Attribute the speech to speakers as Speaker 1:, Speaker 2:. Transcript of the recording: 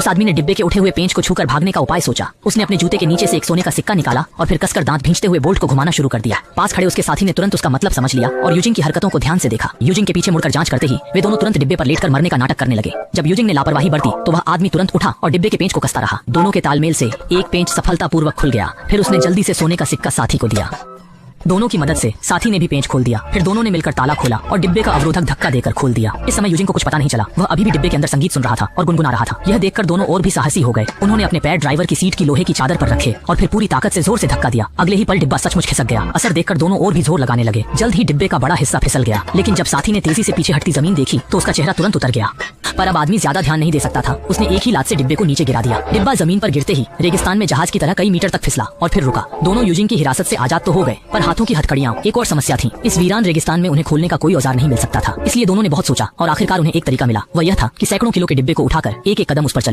Speaker 1: उस आदमी ने डिब्बे के उठे हुए पेंच को छूकर भागने का उपाय सोचा। उसने अपने जूते के नीचे से एक सोने का सिक्का निकाला और फिर कसकर दांत भींचते हुए बोल्ट को घुमाना शुरू कर दिया। पास खड़े उसके साथी ने तुरंत उसका मतलब समझ लिया और यूजिंग की हरकतों को ध्यान से देखा। यूजिंग के पीछे मुड़कर जांच करते ही वे दोनों तुरंत डिब्बे पर लेटकर मरने का नाटक करने लगे। जब यूजिंग ने लापरवाही बरती तो वह आदमी तुरंत उठा और डिब्बे के पेंच को कसता रहा। दोनों के तालमेल से एक पेंच सफलतापूर्वक खुल गया। फिर उसने जल्दी से सोने का सिक्का साथी को दिया। दोनों की मदद से साथी ने भी पेंच खोल दिया। फिर दोनों ने मिलकर ताला खोला और डिब्बे का अवरोधक धक्का देकर खोल दिया। इस समय यूजिंग को कुछ पता नहीं चला। वह अभी भी डिब्बे के अंदर संगीत सुन रहा था और गुनगुना रहा था। यह देखकर दोनों और भी साहसी हो गए। उन्होंने अपने पैर ड्राइवर की सीट की लोहे की चादर पर रखे और फिर पूरी ताकत से जोर से धक्का दिया। अगले ही पल डिब्बा सचमुच खिसक गया। असर देखकर दोनों और भी जोर लगाने लगे। जल्द ही डिब्बे का बड़ा हिस्सा फिसल गया। लेकिन जब साथी ने तेजी से पीछे हटती जमीन देखी तो उसका चेहरा तुरंत उतर गया। पर अब आदमी ज्यादा ध्यान नहीं दे सकता था। उसने एक ही लात से डिब्बे को नीचे गिरा दिया। डिब्बा जमीन पर गिरते ही रेगिस्तान में जहाज की तरह कई मीटर तक फिसला और फिर रुका। दोनों यूजिंग की हिरासत से आजाद तो हो गए, पर हाथों की हथकड़ियां एक और समस्या थी। इस वीरान रेगिस्तान में उन्हें खोलने का कोई औजार नहीं मिल सकता था। इसलिए दोनों ने बहुत सोचा और आखिरकार उन्हें एक तरीका मिला। वह यह था कि सैकड़ों किलो के डिब्बे को उठाकर एक एक कदम उस पर चले।